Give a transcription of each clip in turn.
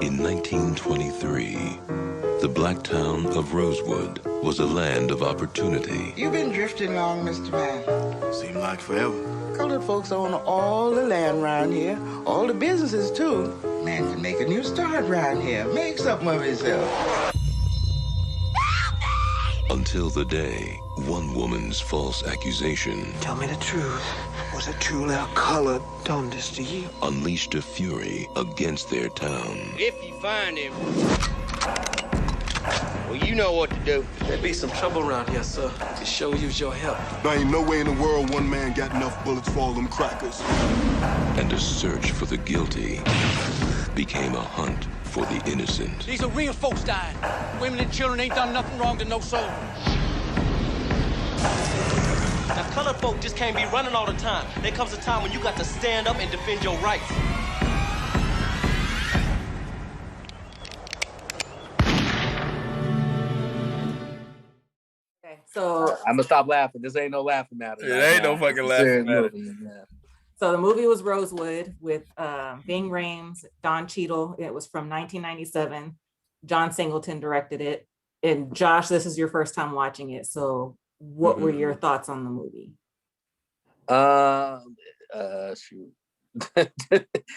In 1923, the black town of Rosewood was a land of opportunity. You've been drifting along, Mr. Man. Seemed like forever. Colored folks own all the land around here, all the businesses too. Man can make a new start around here, make something of himself. Until the day, one woman's false accusation Tell me the truth. Was it truly a colored done this to you? unleashed a fury against their town. If you find him, well, you know what to do. There be some trouble around here, sir. To show use your help. There ain't no way in the world one man got enough bullets for all them crackers. And a search for the guilty became a hunt for the innocent. These are real folks dying. Women and children ain't done nothing wrong to no soul. Now, colored folk just can't be running all the time. There comes a time when you got to stand up and defend your rights. Okay, so I'm gonna stop laughing. This ain't no laughing matter. It ain't no fucking laughing matter. So the movie was Rosewood with Ving Rhames, Don Cheadle. It was from 1997. John Singleton directed it. And Josh, this is your first time watching it. So what were your thoughts on the movie? Shoot.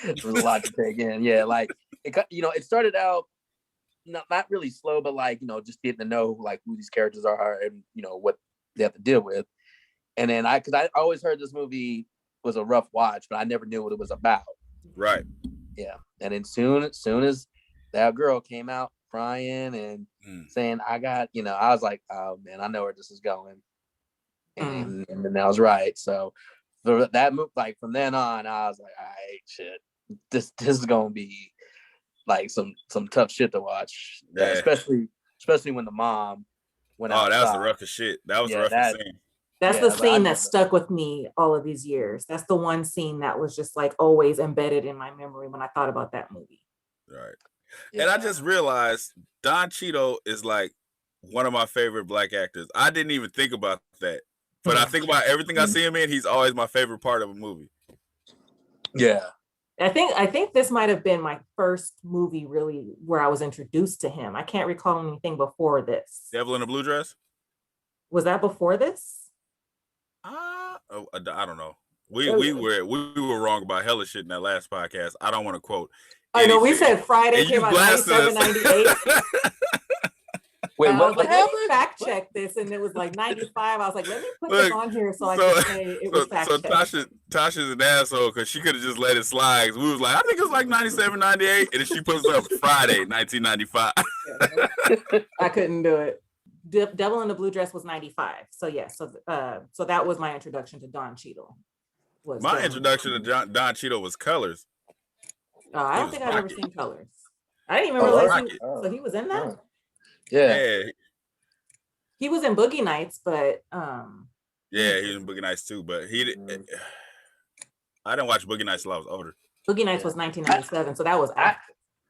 There's a lot to take in. Yeah, like it started out not really slow, but like, just getting to know like who these characters are and what they have to deal with. And then because I always heard this movie was a rough watch, but I never knew what it was about. Right. Yeah. And then soon as that girl came out crying and saying, I was like, oh man, I know where this is going. And then I was right. So for that move, like from then on, I was like, all right, shit, this is gonna be like some tough shit to watch. Yeah. Especially when the mom went out. Oh, that was the roughest shit. That was the roughest scene. That's the scene that stuck with me all of these years. That's the one scene that was just like always embedded in my memory when I thought about that movie. Right. Yeah. And I just realized Don Cheadle is like one of my favorite black actors. I didn't even think about that. But I think about everything I see him in, he's always my favorite part of a movie. Yeah. I think this might have been my first movie really where I was introduced to him. I can't recall anything before this. Devil in a Blue Dress? Was that before this? I don't know. We were wrong about hella shit in that last podcast. I don't want to quote. I know we said Friday came out 97, 98. Wait, what happened? Let me fact check this, and it was like 95. I was like, let me put this on here so I can say it was fact checked. So Tasha's an asshole because she could have just let it slide. We was like, I think it was like 97, 98, and then she puts up Friday, 1995. I couldn't do it. Devil in the Blue Dress was 95. So yeah, so that was my introduction to Don Cheadle. My introduction to Don Cheadle was Colors. I don't think I've ever seen Colors. I didn't even realize so he was in that. Yeah. He was in Boogie Nights, but yeah, he was in Boogie Nights too, but I didn't watch Boogie Nights until I was older. Boogie Nights was 1997, so that was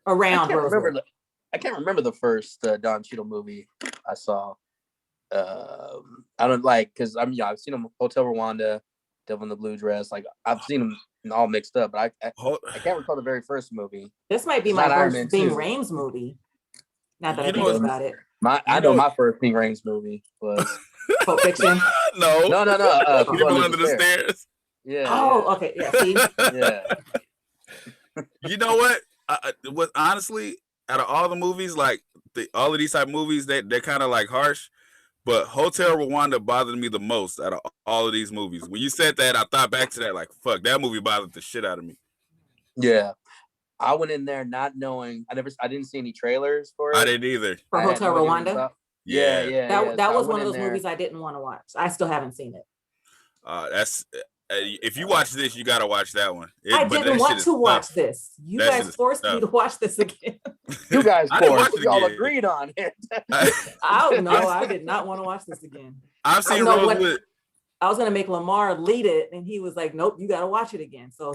around I can't remember the first Don Cheadle movie I saw. I don't because I've seen him Hotel Rwanda, Devil in the Blue Dress. Like I've seen him all mixed up, but I can't recall the very first movie. This might be my first Ving Rhames movie. Now that I think about it, I know my first Ving Rhames movie was Pulp Fiction. No. People Under the Stairs. Yeah. Oh, okay. Yeah. See? Yeah. You know what? Honestly, out of all the movies, like all of these type of movies, they're kind of like harsh. But Hotel Rwanda bothered me the most out of all of these movies. When you said that, I thought back to that, like, fuck, that movie bothered the shit out of me. Yeah. I went in there not knowing. I didn't see any trailers for it. I didn't either. For Hotel Rwanda? Yeah. That was one of those movies I didn't want to watch. I still haven't seen it. That's if you watch this, you gotta watch that one. I didn't want to watch this. You guys forced me to watch this again. You guys forced. We all agreed on it. I don't know. I did not want to watch this again. I've seen Rosewood. I was gonna make Lamar lead it, and he was like, "Nope, you gotta watch it again." So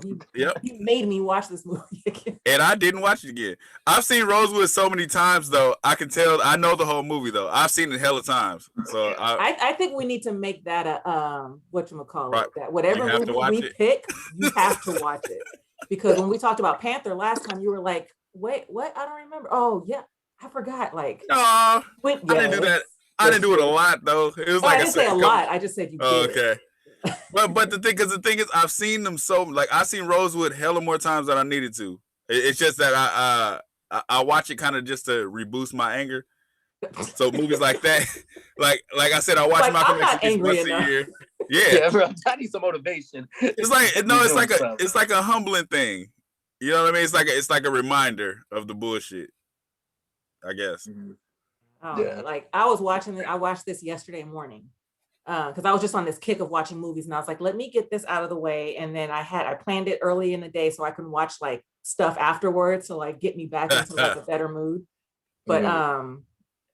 he made me watch this movie again. And I didn't watch it again. I've seen Rosewood so many times, though. I can tell. I know the whole movie, though. I've seen it hella times. So I think we need to make that a whatchamacallit, right. that whatever movie we pick, you have to watch it. Because when we talked about Panther last time, you were like, Wait, what? I don't remember. Oh yeah, I forgot. Like, No, I didn't do yes, that. I didn't do it a lot though. It was Oh, like I didn't say a lot. I just said you Oh, did. okay. But the thing is, I've seen them so like I've seen Rosewood hella more times than I needed to. It's just that I watch it kind of just to reboost my anger. So movies like that, like I said, I watch Like, Malcolm I'm X not at least angry once enough. a year. Yeah, bro, I need some motivation. it's like a humbling thing. You know what I mean? It's like a reminder of the bullshit, I guess. Oh, yeah. Like I watched this yesterday morning because I was just on this kick of watching movies, and I was like, let me get this out of the way. And then I planned it early in the day so I can watch like stuff afterwards to like get me back into like a better mood. But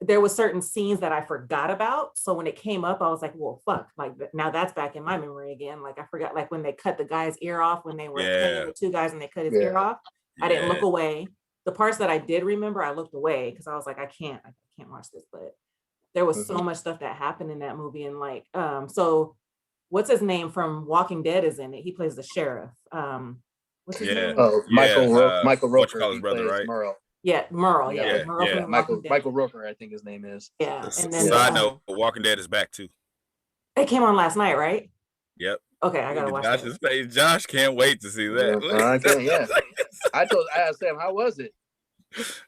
there was certain scenes that I forgot about. So when it came up, I was like, well, fuck, like now that's back in my memory again. Like I forgot, like when they cut the guy's ear off, when they were hanging the two guys and they cut his ear off. I didn't look away. The parts that I did remember, I looked away because I was like, I can't watch this. But there was so much stuff that happened in that movie. And like, so what's his name from Walking Dead is in it. He plays the sheriff. What's his name? Oh, Michael Rooker. His brother, right? Merle. Yeah, Merle. Yeah, Merle from Michael Rooker, I think his name is. Yeah. And then side note, Walking Dead is back too. It came on last night, right? Yep. Okay, I gotta watch Josh's face. Josh can't wait to see that. I can't. Yeah. I asked Sam, how was it?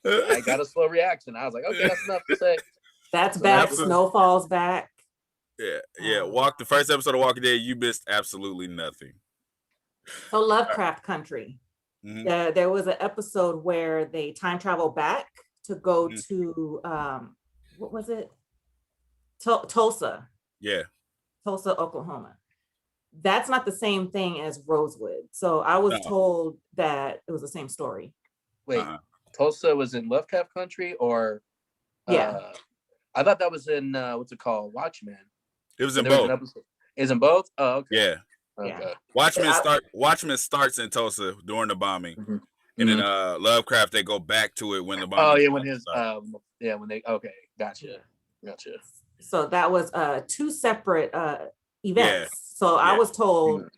I got a slow reaction. I was like, okay, that's enough to say. That's back. Snowfall's back. Yeah. The first episode of Walking Dead, you missed absolutely nothing. So Lovecraft Country. There was an episode where they time travel back to go to what was it? Tulsa. Yeah. Tulsa, Oklahoma. That's not the same thing as Rosewood. So I was told that it was the same story. Wait, Tulsa was in Lovecraft Country, or I thought that was in what's it called, Watchmen. It was in both. Is in both? Oh, okay. Yeah. Okay. Watchmen starts in Tulsa during the bombing, and then Lovecraft they go back to it when the bombing. Oh yeah, when his when they gotcha. So that was two separate events. So I was told,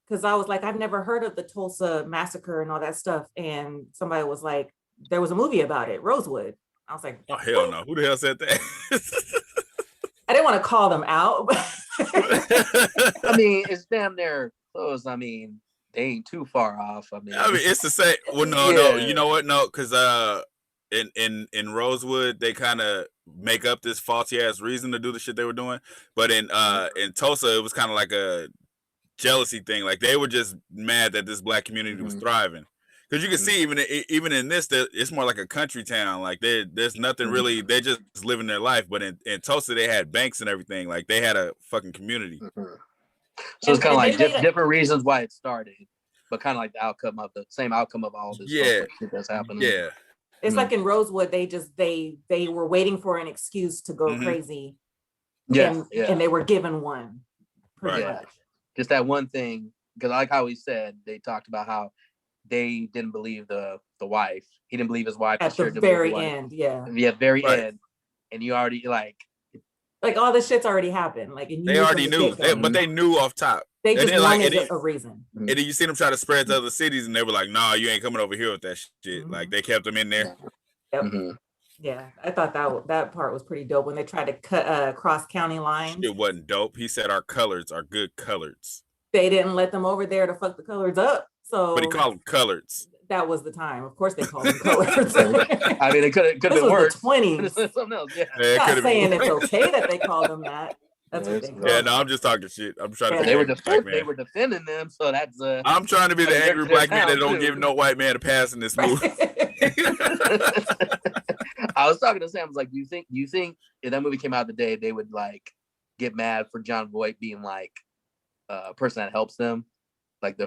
because I was like, I've never heard of the Tulsa massacre and all that stuff, and somebody was like, there was a movie about it, Rosewood. I was like, oh hell no, who the hell said that? I didn't want to call them out. I mean, it's damn near close. I mean, they ain't too far off. I mean, it's the same. Well, no, you know what? No, because in Rosewood they kind of make up this faulty ass reason to do the shit they were doing, but in Tulsa it was kind of like a jealousy thing. Like they were just mad that this black community was thriving. Because you can see even in this, it's more like a country town. Like there's nothing really. They're just living their life. But in Tulsa, they had banks and everything. Like they had a fucking community. So it's kind of like different reasons why it started, but kind of like the same outcome of all this shit that's happening. Yeah, it's like in Rosewood, they were waiting for an excuse to go crazy. And they were given one. Pretty much. Just that one thing, because like how he said, they talked about how they didn't believe the wife. He didn't believe his wife at the very end. Very end. And you already like all this shit's already happened. Like they already knew, but they knew off top. They just wanted a reason. And then you see them try to spread to other cities, and they were like, "Nah, you ain't coming over here with that shit." Like they kept them in there. Yep. Yeah, I thought that part was pretty dope when they tried to cut cross county lines. It wasn't dope. He said our coloreds are good coloreds. They didn't let them over there to fuck the coloreds up. So, but he called them coloreds. That was the time. Of course, they called them coloreds. I mean, it could have been worse. The 20s. Something else. Yeah. I'm not saying it's okay that they called them that. That's what they yeah, no, I'm just talking shit. I'm trying to. They were defending them, so that's. I'm trying to be the angry black man that don't give no white man a pass in this movie. I was talking to Sam. I was like, "Do you think if that movie came out today, they would like get mad for John Voight being like a person that helps them, like the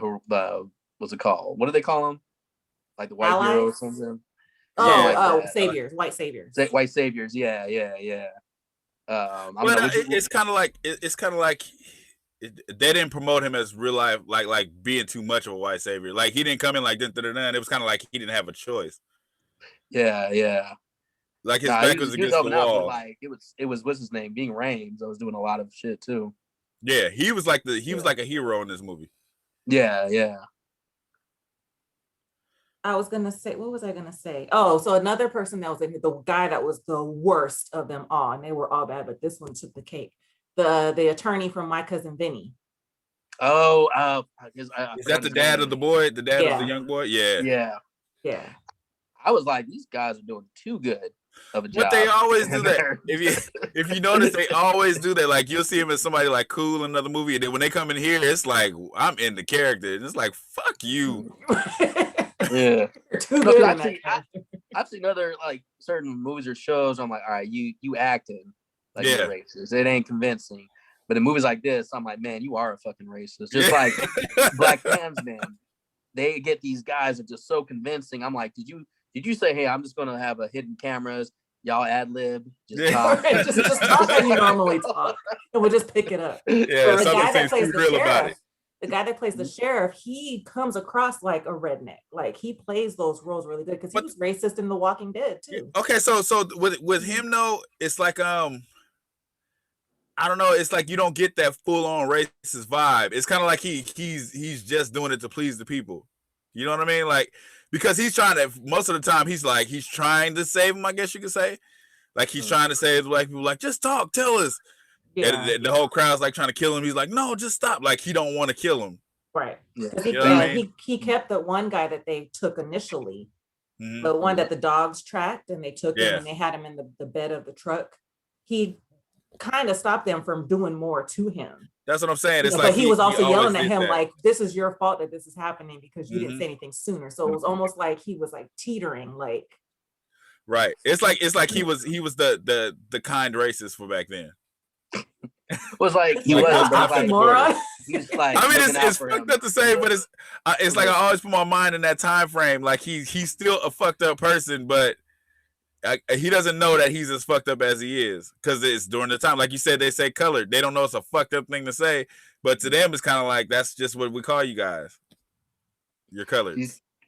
what's it called? What do they call them? Like the white allies? hero or something? Saviors, white saviors. White saviors. Yeah. It's kind of like they didn't promote him as real life, like being too much of a white savior. Like he didn't come in like dun. It was kind of like he didn't have a choice. Yeah. Like his back was against the wall. Like it was what's his name? Being Rames. I was doing a lot of shit too. Yeah, he was like was like a hero in this movie. Yeah. I was gonna say, what was I gonna say? Oh, so another person that was in the guy that was the worst of them all, and they were all bad, but this one took the cake. The attorney from My Cousin Vinny. Oh, Is that the dad of the boy? The dad of the young boy? Yeah. Yeah. I was like, these guys are doing too good of a job. But they always do that. If you notice, they always do that. Like you'll see him as somebody like cool in another movie, and then when they come in here, it's like I'm in the character, and it's like fuck you. Yeah. Too good. I've seen other like certain movies or shows. I'm like, all right, you acting like you're racist. It ain't convincing. But in movies like this, I'm like, man, you are a fucking racist. Just like Black Klansman, they get these guys that are just so convincing. I'm like, did you say, hey, I'm just gonna have a hidden cameras, y'all ad lib, just talk, just talk how you normally talk, and we'll just pick it up. Yeah, the guy that plays the sheriff, the guy that plays the sheriff, he comes across like a redneck. Like he plays those roles really good because he was racist in The Walking Dead too. Okay, so with him though, it's like I don't know. It's like you don't get that full on racist vibe. It's kind of like he's just doing it to please the people. You know what I mean? Like because he's trying to. Most of the time, he's trying to save them. I guess you could say, like he's trying to save black people. Like just talk, tell us. Yeah. And the whole crowd's like trying to kill him. He's like, no, just stop. Like he don't want to kill him. Right. Yeah. He kept the one guy that they took initially, the one that the dogs tracked, and they took him and they had him in the bed of the truck. He kind of stopped them from doing more to him. That's what I'm saying. It's but he was also yelling at him like, this is your fault that this is happening because you didn't say anything sooner. So it was almost like he was like teetering, like. Right. It's like he was the kind racist for back then. Was like he was like, he's like I mean it's fucked up to say, but it's like I always put my mind in that time frame. Like he's still a fucked up person, but he doesn't know that he's as fucked up as he is because it's during the time. Like you said, they say colored. They don't know it's a fucked up thing to say, but to them it's kind of like that's just what we call you guys. You're colored.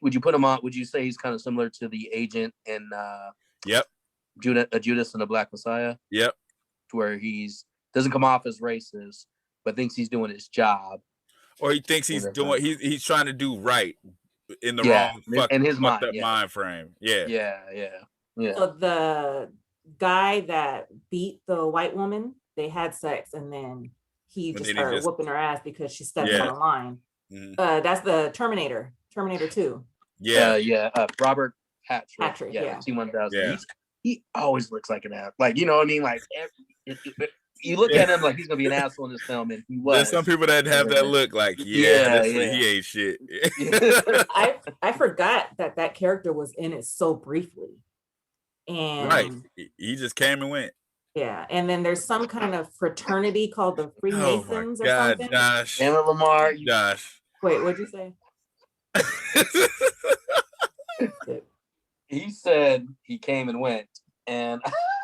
Would you put him on? Would you say he's kind of similar to the agent in Judas and the Black Messiah? Yep. Where he's doesn't come off as racist, but thinks he's doing his job, or he thinks he's doing he's trying to do right in the wrong fucked up mind frame. Yeah. So the guy that beat the white woman, they had sex, and then he just started whooping her ass because she stepped on the line. That's the Terminator 2. Robert Patrick. T-1000. Yeah. He always looks like an ass. Like, you know what I mean? Like you look at him like he's gonna be an asshole in this film, and he was. There's some people that have that look like, he ain't shit. I forgot that character was in it so briefly, and right, he just came and went. Yeah, and then there's some kind of fraternity called the Freemasons or something. Josh. Emma Lamar, Josh. Wait, what'd you say? He said he came and went, and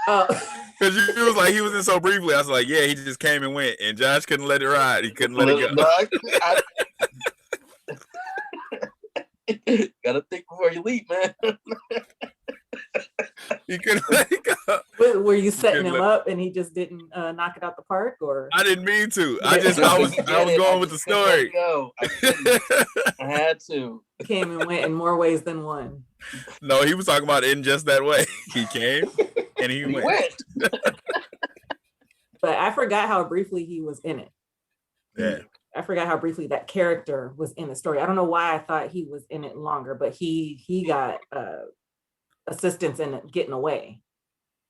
because you was like he was in so briefly. I was like, yeah, he just came and went, and Josh couldn't let it ride. He couldn't let it go. Gotta think before you leap, man. He couldn't let it go. Were you setting him up, and he just didn't knock it out the park, or? I didn't mean to. I was going with the story. I had to. He came and went in more ways than one. No, he was talking about it in just that way. He came and he went. But I forgot how briefly he was in it. Yeah. I forgot how briefly that character was in the story. I don't know why I thought he was in it longer, but he got assistance in it getting away.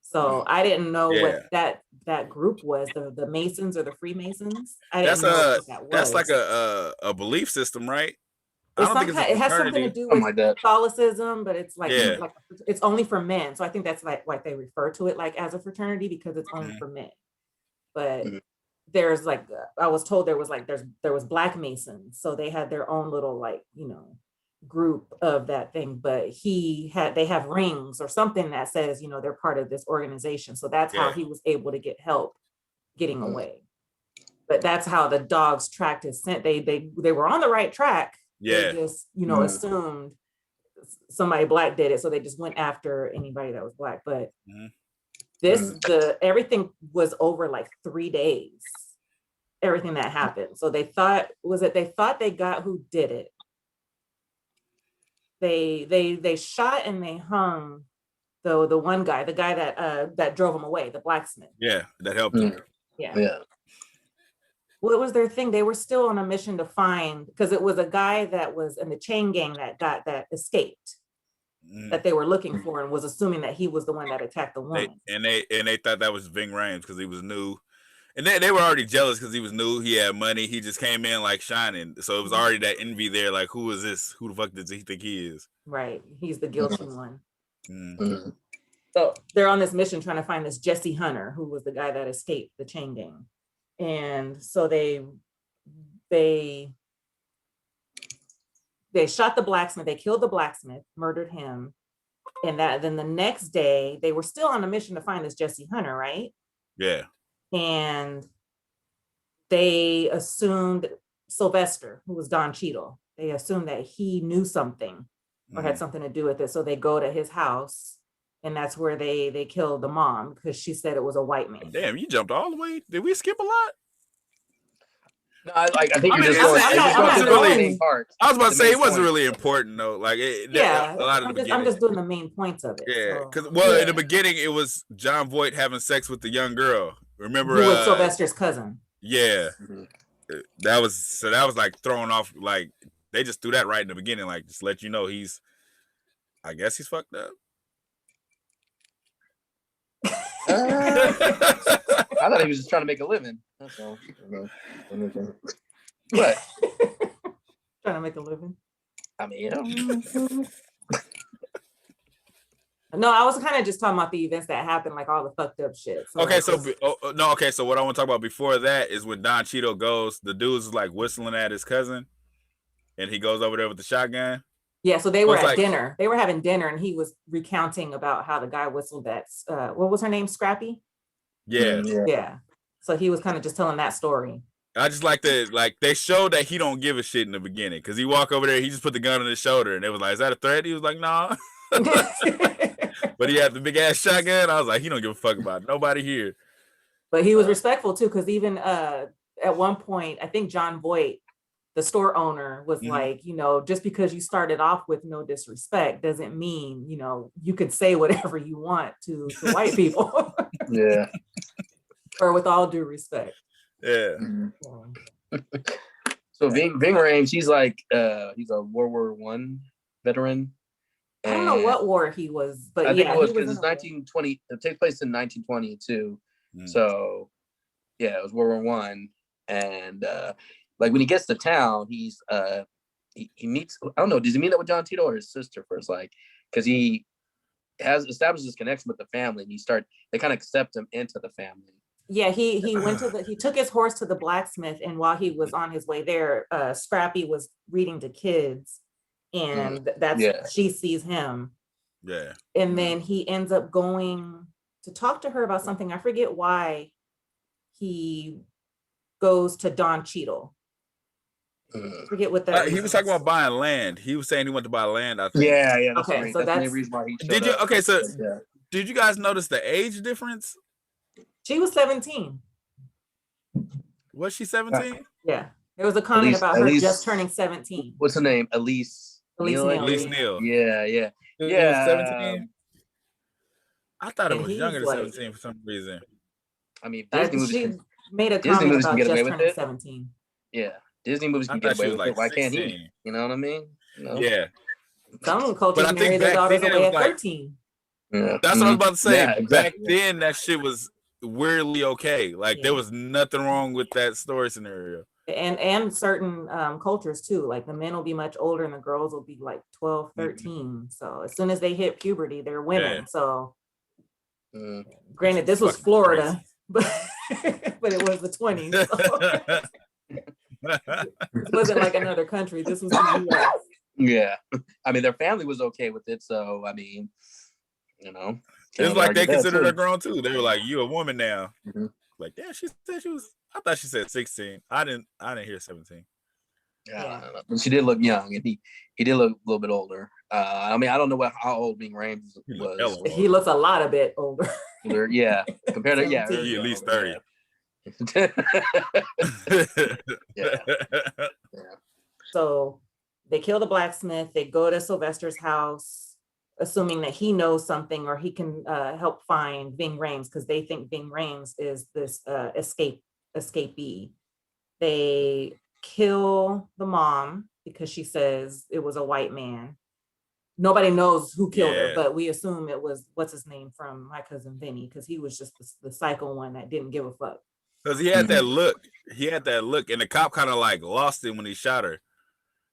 So I didn't know what that group was, the Masons or the Freemasons. I didn't know what that was. That's like a belief system, right? It has something to do with Catholicism, but it's like it's only for men. So I think that's like they refer to it like as a fraternity because it's only for men. But there's like I was told there was Black Masons, so they had their own little group of that thing. But they have rings or something that says they're part of this organization. So that's how he was able to get help getting away. But that's how the dogs tracked his scent. They were on the right track. Yeah. They just, assumed somebody Black did it. So they just went after anybody that was Black. But everything was over like 3 days, everything that happened. So they thought they got who did it. they shot and they hung the one guy, the guy that drove him away, the blacksmith. Yeah, that helped him. Yeah. What was their thing? They were still on a mission to find, because it was a guy that was in the chain gang that escaped, that they were looking for, and was assuming that he was the one that attacked the woman. They thought that was Ving Rhames because he was new. And they were already jealous because he was new. He had money. He just came in like shining. So it was already that envy there. Like, who is this? Who the fuck does he think he is? Right. He's the guilty one. Mm-hmm. So they're on this mission trying to find this Jesse Hunter, who was the guy that escaped the chain gang. And so they shot the blacksmith. They killed the blacksmith, murdered him. And then the next day, they were still on a mission to find this Jesse Hunter, right? Yeah. And they assumed Sylvester, who was Don Cheadle, they assumed that he knew something or had something to do with it. So they go to his house, and that's where they killed the mom because she said it was a white man. Damn, you jumped all the way. Did we skip a lot? No, I think you're just going through the main parts. I was about to say it wasn't really important though. Like a lot of I'm just doing the main points of it. Yeah, because in the beginning it was John Voight having sex with the young girl. Remember? Who was Sylvester's cousin? Yeah, that was like thrown off. Like they just threw that right in the beginning, like just let you know I guess he's fucked up. I thought he was just trying to make a living. That's all. What? Trying to make a living? I mean, no, I was kind of just talking about the events that happened, like all the fucked up shit. So so what I want to talk about before that is when Don Cheadle goes, the dude's like whistling at his cousin, and he goes over there with the shotgun. Yeah, so they were at dinner. They were having dinner, and he was recounting about how the guy whistled at, what was her name, Scrappy? Yeah. So he was kind of just telling that story. I just like that, like they showed that he don't give a shit in the beginning because he walk over there, he just put the gun on his shoulder, and they was like, "Is that a threat?" He was like, "Nah," but he had the big ass shotgun. I was like, he don't give a fuck about nobody here. But he was respectful too, because even at one point, I think John Voight, the store owner, was like, just because you started off with no disrespect doesn't mean, you could say whatever you want to white people. Yeah. Or with all due respect. Yeah. So Ving Rhames, he's like, he's a World War I veteran. I don't know what war he was, but I think it was because it's 1920. It takes place in 1922. So yeah, it was World War I, and like when he gets to town, he's he meets. I don't know. Does he meet up with John Tito or his sister first? Like, because he has established this connection with the family, and they kind of accept him into the family. Yeah, he went he took his horse to the blacksmith, and while he was on his way there, Scrappy was reading to kids, and she sees him. Yeah. And then he ends up going to talk to her about something. I forget why he goes to Don Cheadle. I forget what that he was talking about buying land. He was saying he wanted to buy land, I think. Yeah. Okay, so that's the reason why he did you? Okay, so did you guys notice the age difference? She was 17. Was she 17? Yeah. There was a comment about her just turning 17. What's her name? Elise Neal. Yeah. 17. I thought it was younger than 17 for some reason. I mean, she made a comment about just turning 17. Yeah. Disney movies can get away with it. Why can't he? You know what I mean? Yeah. Some cultures marry their daughters away at 13. Yeah. That's what I was about to say. Yeah, exactly. Back then, that shit was weirdly okay. Like there was nothing wrong with that story scenario. And certain cultures too. Like the men will be much older and the girls will be like 12, 13. So as soon as they hit puberty, they're women. Yeah. So granted, this was Florida, but it was the 20s. So. It wasn't like another country. This was the US. Yeah. I mean, their family was okay with it. So, I mean, it's like they considered her grown too. They were like, "You a woman now?" Like, yeah, she said she was. I thought she said 16. I didn't hear 17. Yeah, but she did look young, and he did look a little bit older. I mean, I don't know how old Ving Rhames was. He looks a lot a bit older. Yeah, compared to he at least 30. Yeah. So they kill the blacksmith. They go to Sylvester's house, assuming that he knows something or he can help find Ving Rhames, because they think Ving Rhames is this escapee. They kill the mom because she says it was a white man. Nobody knows who killed her, but we assume it was what's his name from My Cousin Vinny, because he was just the psycho one that didn't give a fuck. Because he had that look. He had that look, and the cop kind of like lost it when he shot her.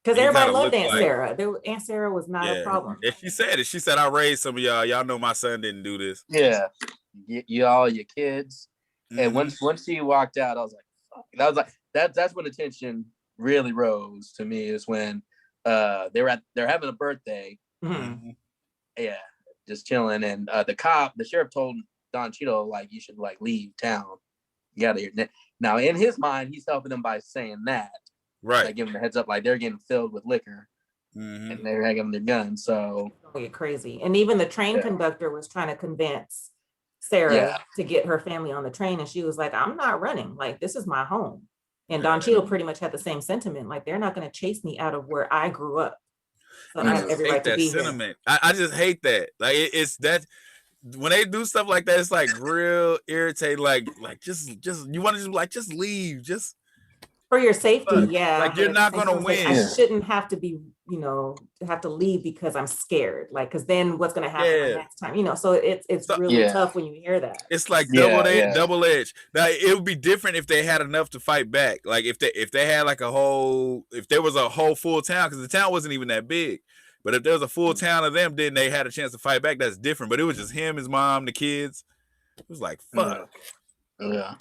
Because everybody loved Aunt Sarah. Aunt Sarah was not a problem. And she said it. She said, "I raised some of y'all. Y'all know my son didn't do this." Yeah, y'all, your kids. And once she walked out, I was like, fuck. And I was like, that's when the tension really rose to me. Is when they're having a birthday. Mm-hmm. Yeah, just chilling, and the sheriff told Don Cheadle, like, you should like leave town. You gotta hear. Now in his mind, he's helping them by saying that. Right. Like, giving them a heads up, like they're getting filled with liquor, and they're having their guns. So get crazy. And even the train conductor was trying to convince Sarah to get her family on the train, and she was like, "I'm not running. Like, this is my home." And Don Cheadle pretty much had the same sentiment. Like, they're not going to chase me out of where I grew up. So I have every right to be sentiment. I just hate that. Like, it's that when they do stuff like that, it's like real irritating. Like just you want to just leave, just for your safety. Like, you're not gonna win. I shouldn't have to be, have to leave because I'm scared. Like, because then what's gonna happen the next time? So it's really tough when you hear that. It's like double edged. Now it would be different if they had enough to fight back. Like if they had like if there was a whole full town, because the town wasn't even that big. But if there was a full town of them, then they had a chance to fight back. That's different. But it was just him, his mom, the kids. It was like, fuck. Yeah.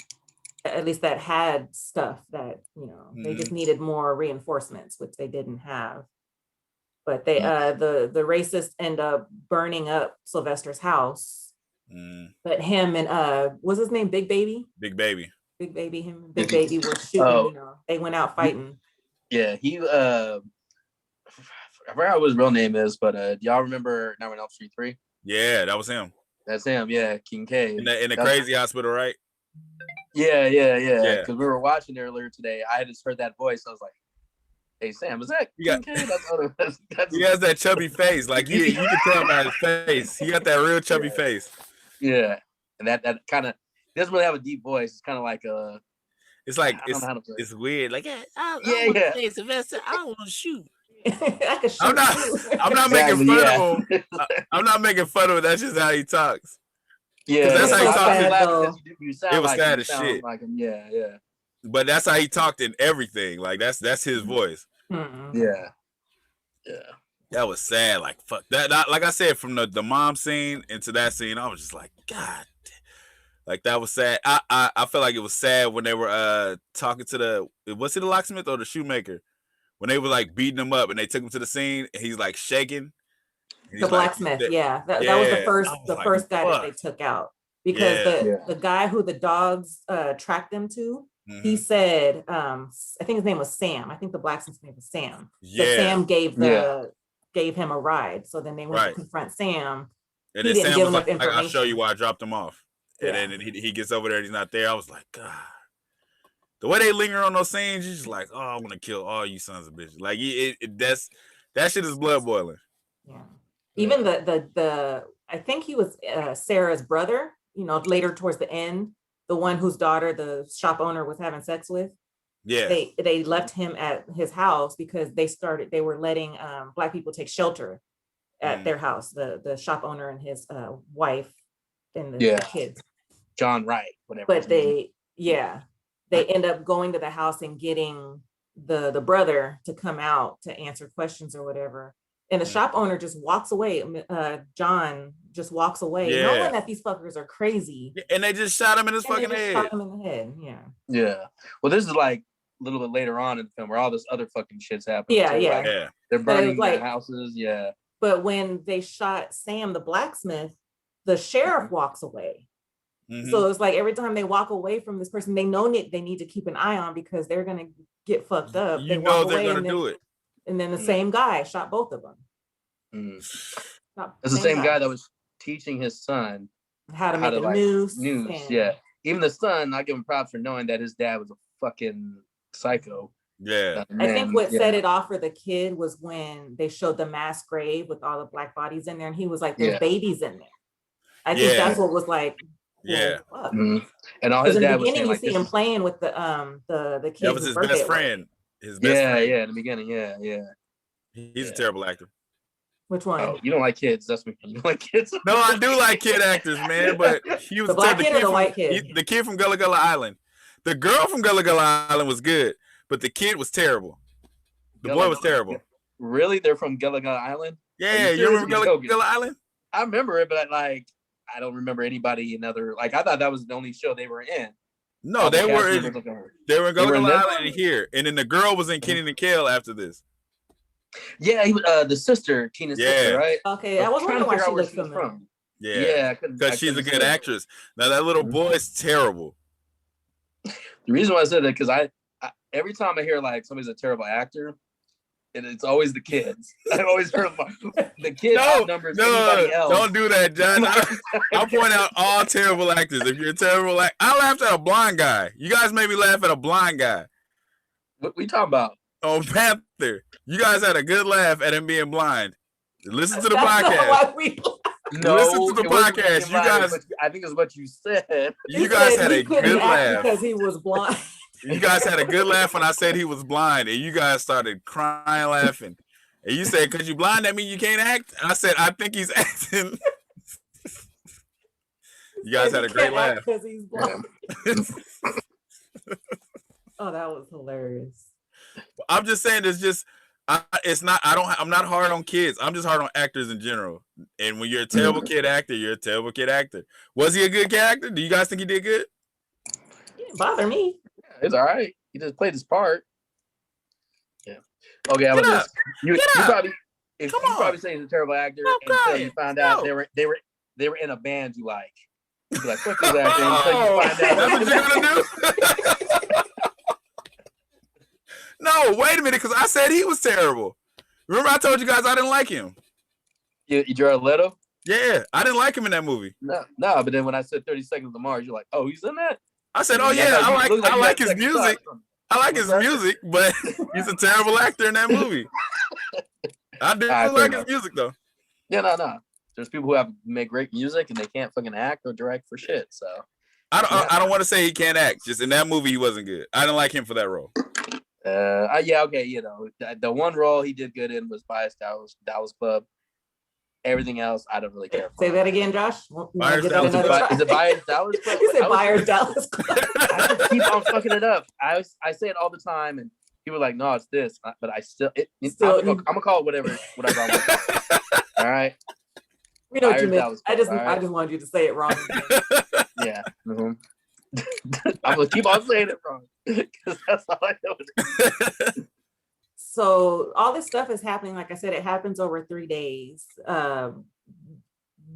At least that had stuff that, they just needed more reinforcements, which they didn't have. But they, the racists end up burning up Sylvester's house. But him and, what's his name? Big Baby? Big Baby. Big Baby, him and Big Baby were shooting, they went out fighting. Yeah, I forgot what his real name is, but do y'all remember Nightmare on Elm Street 3? Yeah, that was him. That's him, yeah, Kincaid. In the crazy hospital, right? Yeah. Because we were watching earlier today. I just heard that voice. I was like, "Hey, Sam, is that Kincaid?" He has that chubby face. Like, you can tell by his face. He got that real chubby face. Yeah, and that kind of doesn't really have a deep voice. It's kind of like a. It's like it's weird. Like, Hey, Sylvester, I want to shoot. I'm not making fun of him. I'm not making fun of him. That's just how he talks. Yeah, that's how he talks. It was sad as shit. Like him. Yeah. But that's how he talked in everything. Like, that's his voice. Yeah. That was sad. Like, fuck that. Like I said, from the mom scene into that scene, I was just like, God. Like, that was sad. I felt like it was sad when they were talking to was he the locksmith or the shoemaker? When they were like beating him up and they took him to the scene and he's like shaking. The blacksmith, that was the first guy that they took out, because the guy who the dogs tracked them to, he said, I think his name was Sam. I think the blacksmith's name was Sam. Yeah. So Sam gave him a ride. So then they went to confront Sam. And then Sam was like, I'll show you why I dropped him off. And then he gets over there and he's not there. I was like, God. The way they linger on those scenes, you're just like, oh, I'm gonna kill all you sons of bitches. Like, that shit is blood boiling. Yeah. Even the I think he was Sarah's brother. Later towards the end, the one whose daughter the shop owner was having sex with. Yeah. They left him at his house because they were letting Black people take shelter at their house. The shop owner and his wife and the kids. John Wright, whatever. But they end up going to the house and getting the brother to come out to answer questions or whatever. And the shop owner just walks away. John just walks away, knowing that these fuckers are crazy. And they just shot him in his fucking head. Shot him in the head. Yeah. Yeah. Well, this is like a little bit later on in the film where all this other fucking shit's happening. Yeah. Like, they're burning their houses. Yeah. But when they shot Sam, the blacksmith, the sheriff walks away. So it's like every time they walk away from this person, they know they need to keep an eye on because they're going to get fucked up. They're going to do it. And then the same guy shot both of them. It's the same guy that was teaching his son how to make a noose. Yeah. Even the son, I give him props for knowing that his dad was a fucking psycho. Yeah. I think what set it off for the kid was when they showed the mass grave with all the black bodies in there, and he was like, "There's babies in there." I think that's what was like. Yeah. And all his in the dad was beginning, saying, you like, see him playing with the kid. That was his best friend. His best friend. Yeah, in the beginning, yeah. He's a terrible actor. Which one? Oh, you don't like kids. That's what you don't like kids. No, I do like kid actors, man. But he was the black kid or the white kid? The kid from Gullah Gullah Island. The girl from Gullah Gullah Island was good, but the kid was terrible. The boy was terrible. Really? They're from Gullah Gullah Island? Yeah, you remember Gullah Gullah Island? I remember it, but I don't remember anybody in other. Like, I thought that was the only show they were in. No, they were in Gullah Gullah Island here, and then the girl was in Kenan and Kel after this. Yeah, the sister, Keenan's sister, right? Okay, I was wondering why she was from. Yeah, because she's a good actress. Now that little boy's terrible. The reason why I said that because I every time I hear like somebody's a terrible actor, and it's always the kids. I've always heard the kids outnumbers anybody else. Don't do that, John. I'll point out all terrible actors. If you're a terrible actor, I laughed at a blind guy. You guys made me laugh at a blind guy. What we talking about? On Panther. You guys had a good laugh at him being blind. Listen to the podcast. Listen to the podcast. You guys, I think it's what you said. You guys had a good laugh because he was blind. You guys had a good laugh when I said he was blind, and you guys started crying, laughing. And you said, "Cause you blind, that mean you can't act?" And I said, "I think he's acting." You guys had a great laugh because he's blind. Oh, that was hilarious. I'm just saying, I'm not hard on kids. I'm just hard on actors in general. And when you're a terrible kid actor, you're a terrible kid actor. Was he a good kid actor? Do you guys think he did good? It didn't bother me. Yeah, it's all right. He just played his part. Yeah. Okay, you probably say he's a terrible actor until you find out they were in a band you like. You'd be like, fuck this actor until you find out. That's what you're gonna do? No, wait a minute, because I said he was terrible. Remember I told you guys I didn't like him. You Jared Leto? Yeah, I didn't like him in that movie. No, but then when I said 30 Seconds to Mars, you're like, oh, he's in that? I said, oh yeah, I like his music. I like his music, but he's a terrible actor in that movie. I do like his music though. Yeah, no. There's people who have made great music and they can't fucking act or direct for shit. So I don't want to say he can't act. Just in that movie, he wasn't good. I didn't like him for that role. Yeah, okay. You know, the one role he did good in was Bias Dallas Club. Everything else, I don't really care for. Say that again, Josh. Is it Bias Dallas Club? You said Bias Dallas Club. I just keep on fucking it up. I say it all the time, and people are like, "No, it's this," but I still. I'm gonna call it whatever I'm gonna call it. All right. We know what you meant. I just wanted you to say it wrong. Yeah. Mm-hmm. I'm gonna keep on saying it wrong because that's all I know. So all this stuff is happening. Like I said, it happens over 3 days.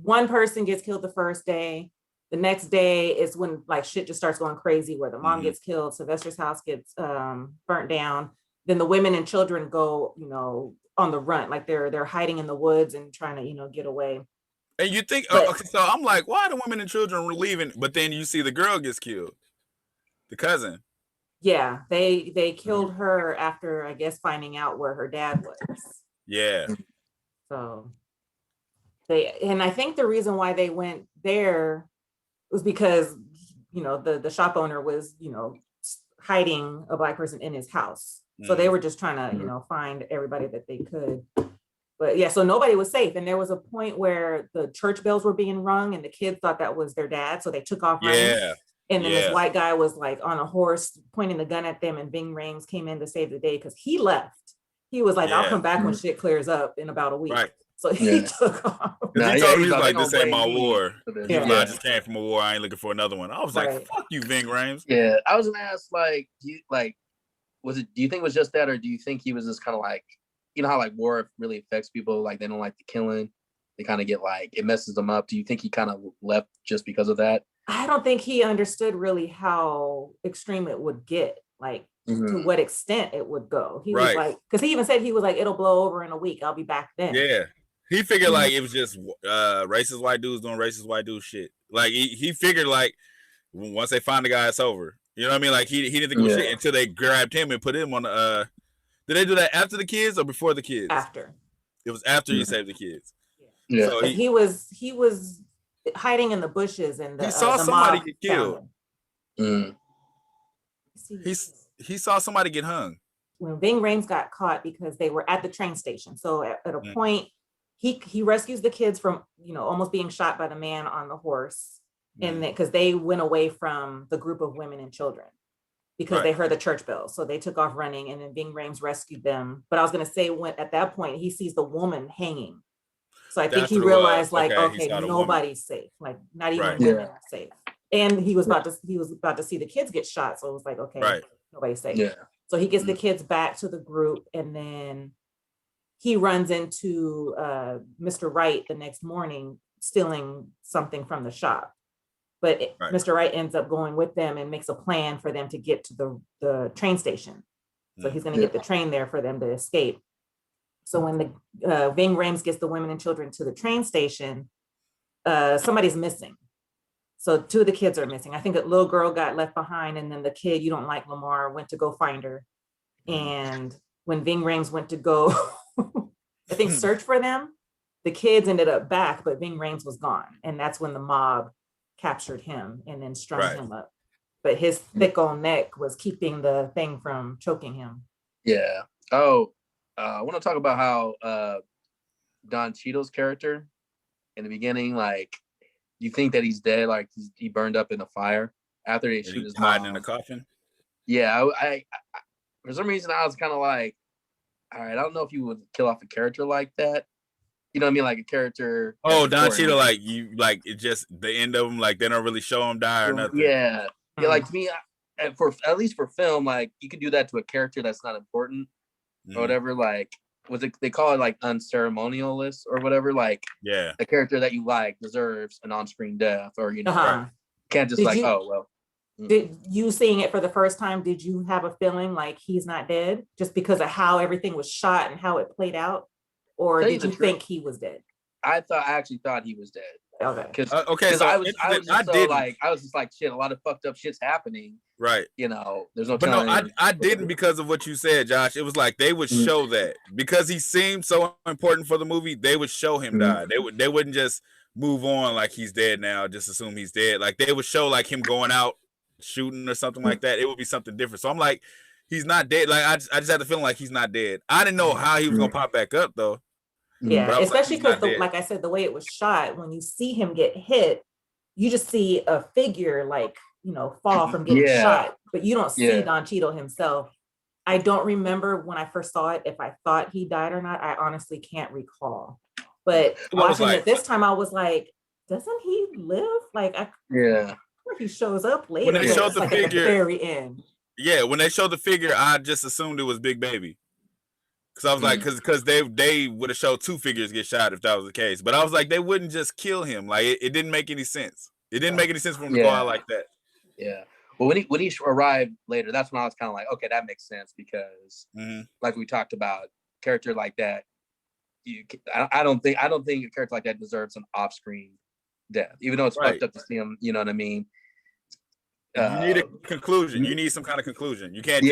One person gets killed the first day. The next day is when like shit just starts going crazy, where the mom gets killed, Sylvester's house gets burnt down. Then the women and children go, on the run, like they're hiding in the woods and trying to, get away. And you think, okay, so I'm like, why are the women and children leaving? But then you see the girl gets killed, the cousin. Yeah, they killed her after, I guess, finding out where her dad was. Yeah. So and I think the reason why they went there was because, the shop owner was, hiding a Black person in his house. So they were just trying to, find everybody that they could. But yeah, so nobody was safe. And there was a point where the church bells were being rung and the kids thought that was their dad. So they took off running. Yeah. And then this white guy was like on a horse pointing the gun at them, and Bing Rames came in to save the day because he left. He was like, I'll come back when shit clears up in about a week. Right. So he took off. He told me, he was like, this ain't my war. Yeah. I just came from a war. I ain't looking for another one. I was like, fuck you, Bing Rames. Yeah. I was gonna ask, do you think it was just that, or do you think he was just kind of like, how like war really affects people? Like they don't like the killing. They kind of get like, it messes them up. Do you think he kind of left just because of that? I don't think he understood really how extreme it would get, like to what extent it would go. He was like, because he even said he was like, it'll blow over in a week. I'll be back then. Yeah. He figured like it was just racist white dudes doing racist white dude shit. Like he figured like once they find the guy, it's over. You know what I mean? Like he didn't think it was shit until they grabbed him and put him on the. Did they do that after the kids or before the kids? After. It was after he saved the kids. Yeah. So he was hiding in the bushes and he saw the somebody mob get killed. He saw somebody get hung. When Ving Rhames got caught because they were at the train station. So at a point, he rescues the kids from, almost being shot by the man on the horse. And because they went away from the group of women and children because they heard the church bell. So they took off running, and then Ving Rhames rescued them. But I was going to say, when at that point, he sees the woman hanging. So I think he realized, okay, nobody's safe. Like, not even women are safe. And he was about to see the kids get shot. So it was like, okay, nobody's safe. Yeah. So he gets the kids back to the group, and then he runs into Mr. Wright the next morning, stealing something from the shop. But Mr. Wright ends up going with them and makes a plan for them to get to the train station. So he's going to get the train there for them to escape. So when the Ving Rhames gets the women and children to the train station, somebody's missing. So 2 of the kids are missing. I think a little girl got left behind, and then the kid, you don't like Lamar, went to go find her. And when Ving Rhames went to go, I think, search for them, the kids ended up back, but Ving Rhames was gone. And that's when the mob captured him and then strung him up. But his thick old neck was keeping the thing from choking him. Yeah. Oh, I want to talk about how Don Cheadle's character in the beginning, like, you think that he's dead, like he burned up in a fire after they shoot his hiding mom in a coffin. Yeah, I for some reason I was kind of like, all right, I don't know if you would kill off a character like that. You know what I mean? Like a character. Oh, Don Cheadle, it just the end of him, like they don't really show him die or nothing. Yeah, like to me, for at least for film, like you could do that to a character that's not important or whatever. Like, they call it like unceremonialist or whatever. Like, a character that you like deserves an on-screen death, or can't just Did you, seeing it for the first time, did you have a feeling like he's not dead just because of how everything was shot and how it played out? Or did you think he was dead? I actually thought he was dead. Okay. Because I was just like, shit, a lot of fucked up shit's happening. Right. There's no. But no, I didn't, because of what you said, Josh. It was like they would show that because he seemed so important for the movie. They would show him die. They wouldn't just move on like he's dead now. Just assume he's dead. Like they would show like him going out shooting or something like that. It would be something different. So I'm like, he's not dead. Like I just had the feeling like he's not dead. I didn't know how he was gonna pop back up though. Yeah, especially because, like I said, the way it was shot, when you see him get hit, you just see a figure fall from getting shot, but you don't see Don Cheadle himself. I don't remember when I first saw it if I thought he died or not. I honestly can't recall. But watching it this time, I was like, doesn't he live? Like, if he shows up later, when they showed the figure at the very end. Yeah, when they showed the figure, I just assumed it was Big Baby. Because I was like, because they would have showed 2 figures get shot if that was the case. But I was like, they wouldn't just kill him. Like it didn't make any sense. It didn't make any sense for him to go out like that. Yeah. Well, when he arrived later, that's when I was kind of like, okay, that makes sense, because like we talked about, character like that, I don't think a character like that deserves an off-screen death, even though it's fucked up to see him. You know what I mean? You need a conclusion. You need some kind of conclusion. You can't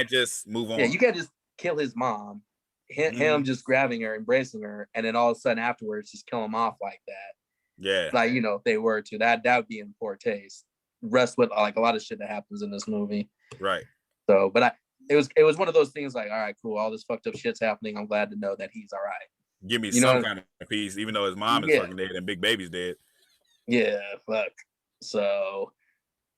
just move on. Yeah, you can't just kill his mom, him just grabbing her, embracing her, and then all of a sudden afterwards just kill him off like that. Yeah, like if they were to, that would be in poor taste. Rest with like a lot of shit that happens in this movie, right? So, but it was one of those things like, all right, cool, all this fucked up shit's happening. I'm glad to know that he's all right. Give me some kind of peace, even though his mom is fucking dead and Big Baby's dead. Yeah, fuck. So,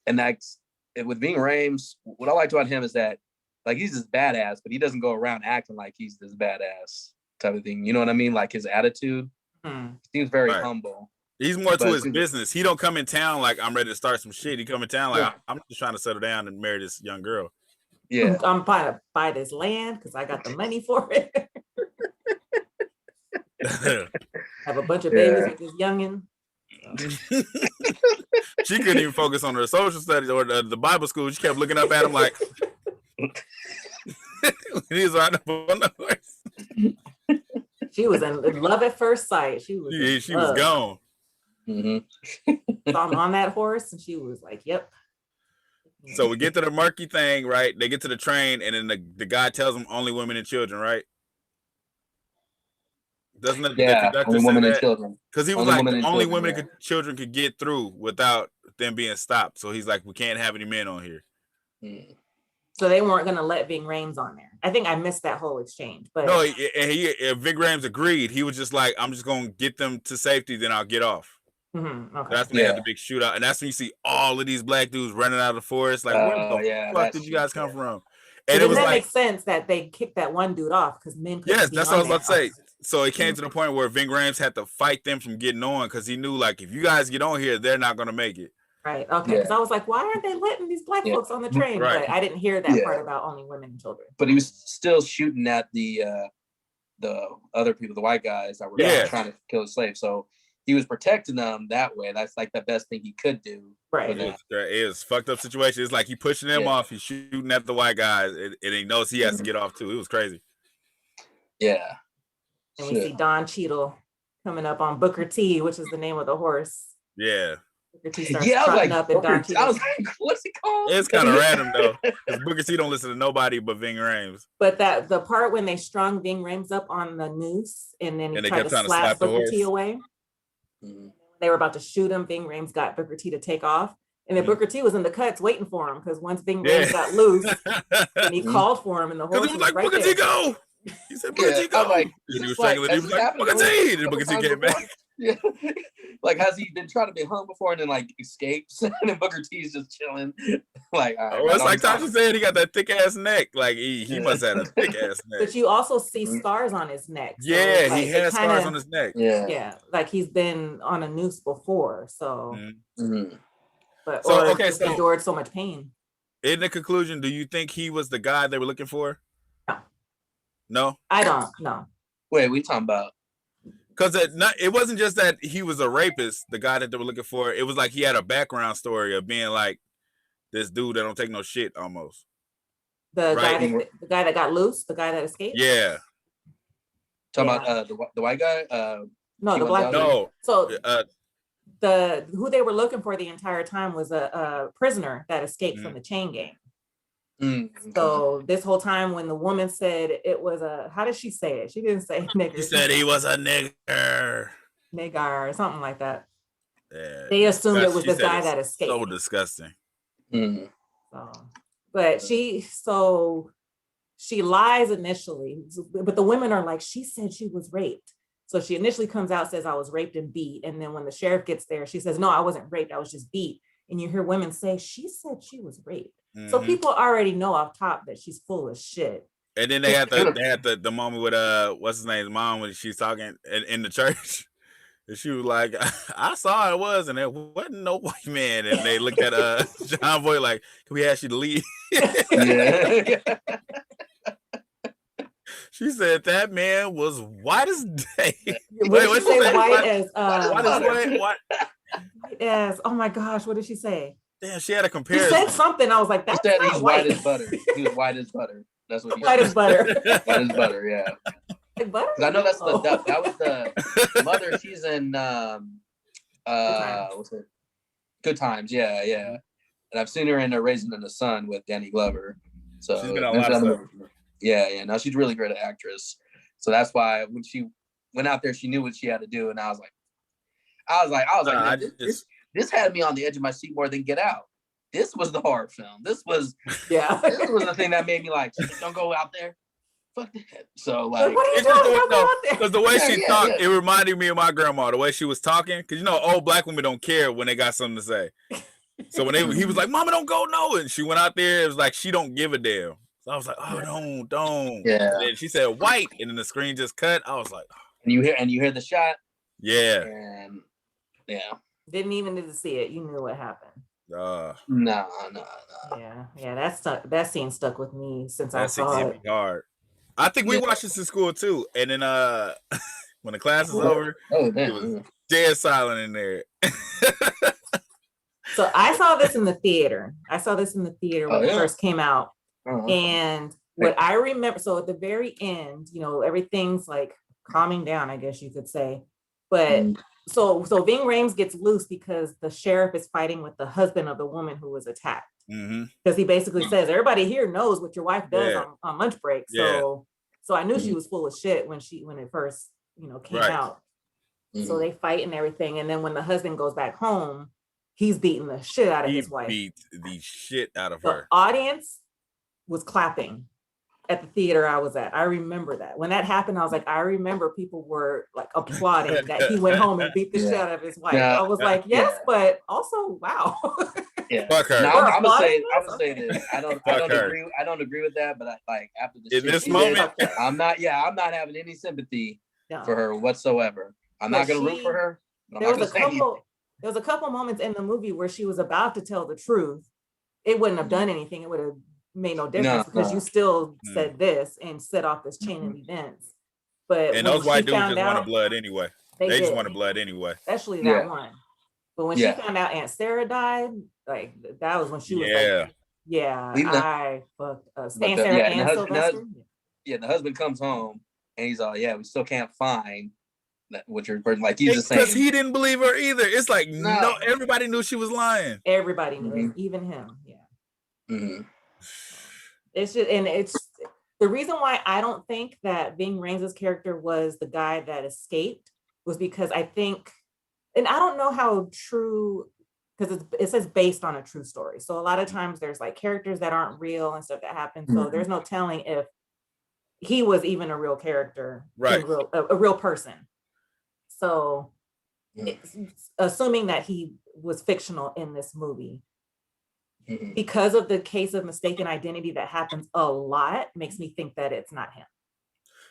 and that's with Ving Rhames. What I liked about him is that, like, he's this badass, but he doesn't go around acting like he's this badass type of thing. You know what I mean? Like his attitude seems very humble. He's more to his business. He don't come in town like, I'm ready to start some shit. He come in town like, I'm just trying to settle down and marry this young girl. Yeah, I'm trying to buy this land because I got the money for it. Have a bunch of babies with this youngin. She couldn't even focus on her social studies or the Bible school. She kept looking up at him like, he was riding up on the horse. She was in love at first sight. She was gone. So I'm on that horse, and she was like, "Yep." So we get to the murky thing, right? They get to the train, and then the guy tells them only women and children, right? Doesn't the conductor only say women and that? children. Because he was Only like, women the and only children, women and children could get through without them being stopped. So he's like, we can't have any men on here. So they weren't going to let Ving Rhames on there. I think I missed that whole exchange. But no, Ving Rhames agreed. He was just like, I'm just going to get them to safety, then I'll get off. Okay. That's when they had the big shootout. And that's when you see all of these black dudes running out of the forest. Like, where the fuck did you guys come from? And it was that like, makes sense that they kicked that one dude off because men couldn't yes, be that's on what I was about to there. say. So it came to the point where Ving Rhames had to fight them from getting on because he knew, like, if you guys get on here, they're not going to make it. Right. Okay. Because I was like, why aren't they letting these black folks on the train? Right. But I didn't hear that part about only women and children. But he was still shooting at the other people, the white guys that were trying to kill the slaves. So he was protecting them that way. That's like the best thing he could do. Right. It was fucked up situation. It's like he pushing them off. He's shooting at the white guys, and he knows he has to get off too. It was crazy. Yeah. And we see Don Cheadle coming up on Booker T, which is the name of the horse. Yeah. Booker T starts trotting up in Don Cheadle. I was like, what's it called? It's kind of random though, because Booker T don't listen to nobody but Ving Rhames. But the part when they strung Ving Rhames up on the noose and then he tried to slap Booker T away. They were about to shoot him. Ving Rhames got Booker T to take off. And then Booker T was in the cuts waiting for him because once Ving Rhames got loose and he called for him and the horse was like, Booker T go! He said, Booker T go! Like, he was like, Booker T! And Booker T came back. Yeah. Like, has he been trying to be hung before and then like escapes? And then Booker T's just chilling. Like, all right, it's like Tasha said, he got that thick ass neck. Like he must have a thick ass neck. But you also see scars on his neck. So yeah, he has scars on his neck. Yeah, like he's been on a noose before. So, but endured so much pain. In the conclusion, do you think he was the guy they were looking for? No, I don't know. Wait, we talking about? Because it wasn't just that he was a rapist, the guy that they were looking for. It was like he had a background story of being like this dude that don't take no shit almost. The guy that got loose, the guy that escaped. Yeah. Talking about the white guy. No, the black guy. No. So who they were looking for the entire time was a prisoner that escaped from the chain gang. So this whole time when the woman said it was how did she say it? She didn't say nigger. She said he was a nigger. Nigger or something like that. Yeah. They assumed it was the guy that escaped. So disgusting. But she lies initially, but the women are like, she said she was raped. So she initially comes out, says I was raped and beat. And then when the sheriff gets there, she says, no, I wasn't raped. I was just beat. And you hear women say, she said she was raped. So people already know off top that she's full of shit. And then they had the moment with what's his name's mom when she's talking in the church. And she was like, I saw it was, and there wasn't no white man. And they looked at John Boy like, can we ask you to leave? She said that man was white as day. What did she say? White as oh my gosh, what did she say? Damn, she had a comparison. She said something. I was like, that's not he's white. White as butter. He was white as butter. That's what he white said. as butter. White as butter, yeah. Like butter? I know that was the mother. She's in what's it? Good Times, yeah. And I've seen her in Raising in the Sun with Danny Glover. So she's been on a lot of stuff. Yeah. No, she's really great actress. So that's why when she went out there, she knew what she had to do, and I was like, this had me on the edge of my seat more than Get Out. This was the horror film. This was the thing that made me like, don't go out there. Fuck that. So like, what are you doing? Because the way she talked, it reminded me of my grandma. The way she was talking, because old black women don't care when they got something to say. So when he was like, "Mama, don't go no," and she went out there, it was like she don't give a damn. So I was like, "Oh, don't." Yeah. And then she said white, and then the screen just cut. I was like, and you hear the shot. Yeah. And yeah. Didn't even need to see it. You knew what happened. No. Yeah. That scene stuck with me since I saw it. Hard. I think we watched this in school too, and then when the class is over, it was dead silent in there. So I saw this in the theater. When it first came out, and what I remember. So at the very end, everything's like calming down, I guess you could say, but so Ving Rhames gets loose because the sheriff is fighting with the husband of the woman who was attacked. Because he basically says, everybody here knows what your wife does on lunch break. So I knew she was full of shit when it first, came out. So they fight and everything. And then when the husband goes back home, he's beating the shit out of his wife. He beats the shit out of her. her. The audience was clapping at the theater I was at. I remember that. When that happened, I was like, I remember people were like applauding that he went home and beat the shit out of his wife. I was like, yes, but also, wow. Fuck her. No, I'm gonna say this. I don't agree with that, but after the in this moment, I'm not having any sympathy for her whatsoever. I'm not gonna root for her. There was a couple moments in the movie where she was about to tell the truth. It wouldn't have done anything. It would have made no difference because you still said this and set off this chain of events. But those white dudes just wanted blood anyway. They just wanted blood anyway. Especially that one. But when she found out Aunt Sarah died, like that was when she was like, I fucked Aunt Sarah and Sylvester. The husband comes home and he's all, we still can't find what you're like. He's just saying because he didn't believe her either. It's like no, everybody knew she was lying. Everybody knew, even him. It's just, and it's the reason why I don't think that Ving Rhames' character was the guy that escaped was because I think, and I don't know how true, because it says based on a true story. So a lot of times there's like characters that aren't real and stuff that happens. So there's no telling if he was even a real character, a real person. So assuming that he was fictional in this movie, because of the case of mistaken identity that happens a lot, makes me think that it's not him.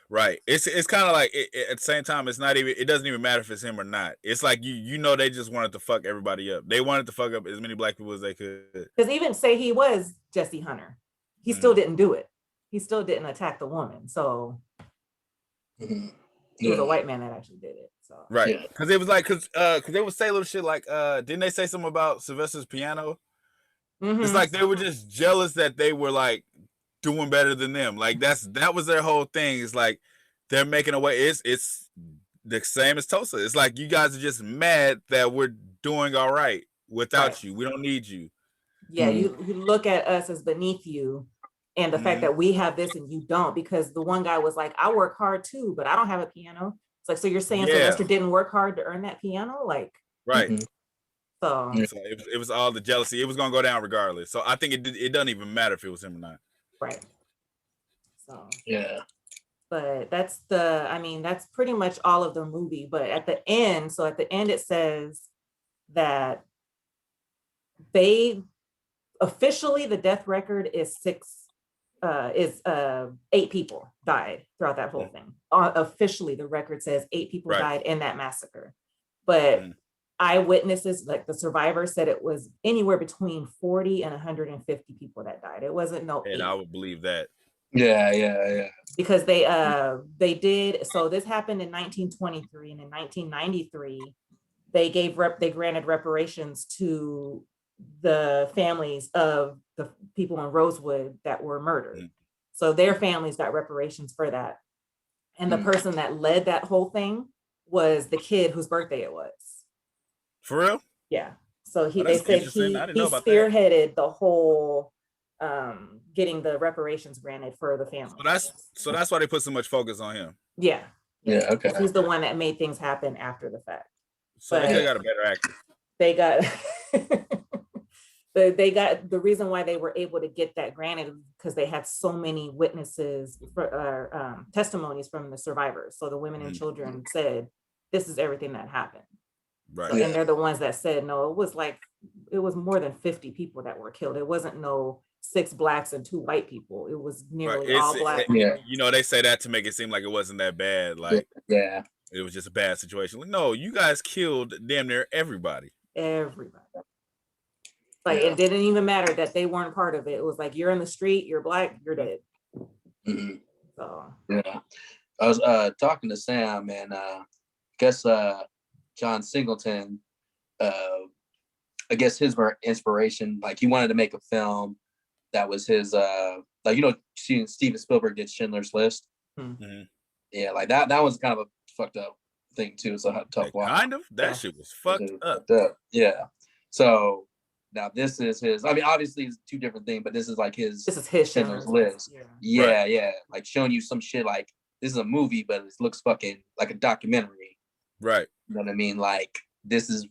Right. It's kind of like at the same time, it doesn't even matter if it's him or not. It's like they just wanted to fuck everybody up. They wanted to fuck up as many black people as they could. Because even say he was Jesse Hunter, he still didn't do it. He still didn't attack the woman. So it was a white man that actually did it. So right. Because it was like because they would say little shit like didn't they say something about Sylvester's piano? It's like they were just jealous that they were like doing better than them. Like that was their whole thing. It's like they're making a way. It's the same as Tulsa. It's like you guys are just mad that we're doing all right without you. We don't need you. Yeah, you look at us as beneath you, and the fact that we have this and you don't, because the one guy was like, I work hard too, but I don't have a piano. It's like, so you're saying Sylvester didn't work hard to earn that piano? Like, right. So it was all the jealousy. It was gonna go down regardless. So I think it doesn't even matter if it was him or not. Right. So But that's pretty much all of the movie. But at the end it says that they officially the death record is 8 people died throughout that whole thing. Officially, the record says 8 people died in that massacre. But eyewitnesses, like the survivors, said it was anywhere between 40 and 150 people that died. It wasn't no 8. And I would believe that. Yeah. Because they did. So this happened in 1923, and in 1993, they granted reparations to the families of the people in Rosewood that were murdered. So their families got reparations for that. And the person that led that whole thing was the kid whose birthday it was. For real? Yeah. So they said he spearheaded the whole getting the reparations granted for the family. So that's why they put so much focus on him. Yeah. Yeah. Okay. He's the one that made things happen after the fact. So they got a better actor. They got they got the reason why they were able to get that granted because they had so many witnesses for testimonies from the survivors. So the women and children said, this is everything that happened. Right. And they're the ones that said, no, it was more than 50 people that were killed. It wasn't no 6 blacks and 2 white people. It was nearly all black. They say that to make it seem like it wasn't that bad. Like, it was just a bad situation. Like, no, you guys killed damn near everybody. Like, it didn't even matter that they weren't part of it. It was like, you're in the street, you're black, you're dead. So I was talking to Sam, and guess John Singleton, I guess his inspiration, like he wanted to make a film that was his, Steven Spielberg did Schindler's List. Yeah, like that was kind of a fucked up thing too. It's a tough watch. Kind of. That shit was fucked up. Yeah. So now this is his. I mean, obviously it's two different things, but this is like his. This is his Schindler's List. Yeah. Like showing you some shit. Like this is a movie, but it looks fucking like a documentary. Right. You know what I mean? Like this is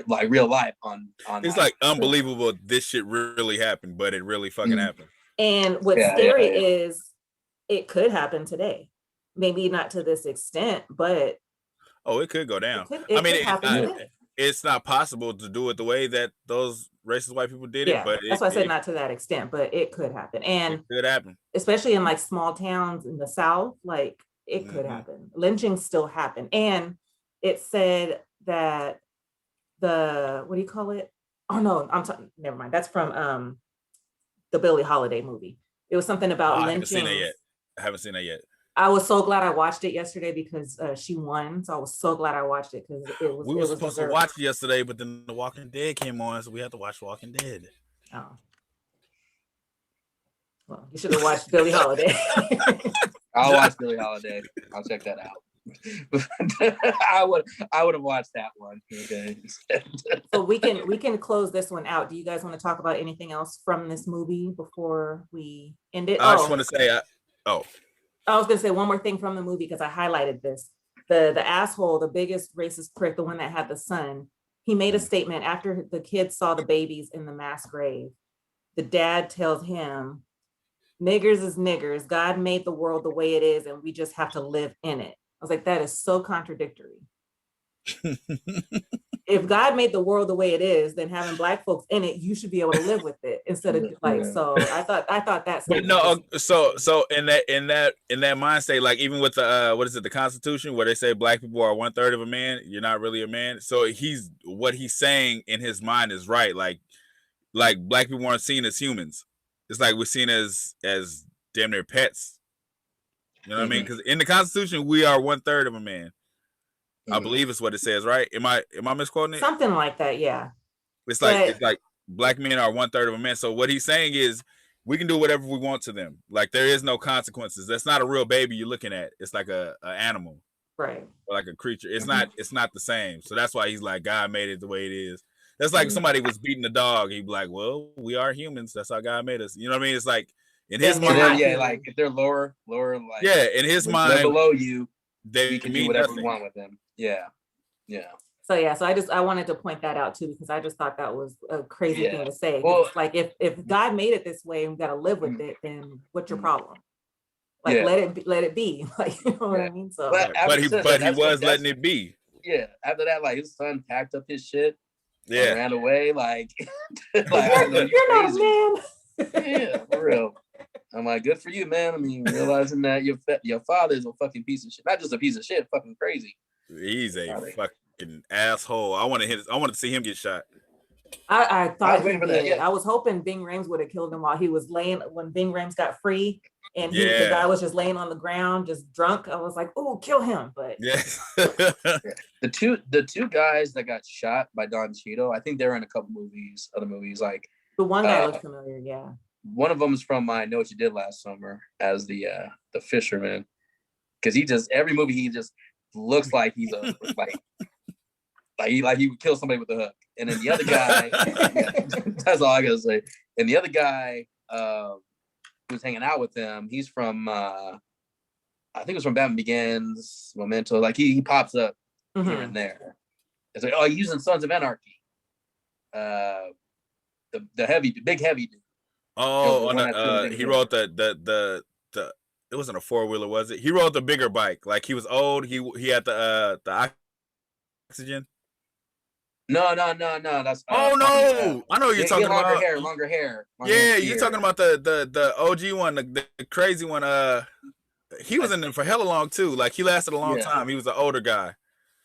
like real life on. It's like unbelievable. This shit really happened, but it really fucking happened. And what's scary is it could happen today. Maybe not to this extent, but it could go down. It's not possible to do it the way that those racist white people did it. But that's why I said not to that extent, but it could happen. And it could happen, especially in like small towns in the South. Like it could happen. Lynchings still happen, and it said that what do you call it? Oh no, never mind. That's from the Billie Holiday movie. It was something about lynchings. I haven't seen that yet. I was so glad I watched it yesterday because she won. So I was so glad I watched it because it was. We were supposed to watch it yesterday, but then The Walking Dead came on, so we had to watch Walking Dead. Oh. Well, you should have watched Billie Holiday. I'll watch Billie Holiday. I'll check that out. I would have watched that one. Okay. So we can close this one out. Do you guys want to talk about anything else from this movie before we end it? I just want to say, I was gonna say one more thing from the movie because I highlighted this. The asshole, the biggest racist prick, the one that had the son, he made a statement after the kids saw the babies in the mass grave. The dad tells him, "Niggers is niggers. God made the world the way it is, and we just have to live in it." I was like, that is so contradictory. If God made the world the way it is, then having Black folks in it, you should be able to live with it instead of like. So I thought that's. But no, so in that mind state, like even with the what is it, the Constitution, where they say Black people are 1/3 of a man, you're not really a man. So what he's saying in his mind is right. Like Black people aren't seen as humans. It's like we're seen as damn near pets. You know what I mean? Because in the Constitution, we are 1/3 of a man. I believe it's what it says, right? Am I misquoting it? Something like that, yeah. It's like Black men are 1/3 of a man. So what he's saying is we can do whatever we want to them. Like there is no consequences. That's not a real baby you're looking at. It's like a animal, right? Or like a creature. It's not the same. So that's why he's like, God made it the way it is. That's like somebody was beating a dog. He'd be like, well, we are humans. That's how God made us. You know what I mean? It's like in his mind, like if they're lower, like in his mind, below you, they can do whatever you want with them. Yeah. So I wanted to point that out too because I just thought that was a crazy thing to say. Well, it's like if God made it this way and we got to live with it, then what's your problem? Like let it be. Like you know what I mean? So, but he was letting it be. Yeah. After that, like his son packed up his shit. Yeah. Ran away. Like, you're not a man. Yeah, for real. I'm like, good for you, man. I mean, realizing that your father is a fucking piece of shit. Not just a piece of shit, fucking crazy. He's a fucking asshole. I want to see him get shot. I thought he did. Yeah. I was hoping Ving Rhames would have killed him while he was when Ving Rhames got free and the guy was just laying on the ground, just drunk. I was like, oh, kill him. But the two guys that got shot by Don Cheadle, I think they're in a couple other movies. Like the one guy looks familiar, yeah. One of them is from I Know What You Did Last Summer as the fisherman, because every movie he just looks like he's a like he would kill somebody with a hook. And then the other guy, that's all I gotta say. And the other guy who's hanging out with him, he's from I think it was from Batman Begins, Memento. Like he pops up here and there. It's like, oh, he's using Sons of Anarchy. The big heavy dude. Oh, he rode the it wasn't a 4-wheeler, was it? He rode the bigger bike. Like he was old. He had the oxygen. No. That's I know what you're talking about. Longer hair. You're talking about the OG one, the crazy one. He was in there for hella long too. Like he lasted a long time. He was an older guy.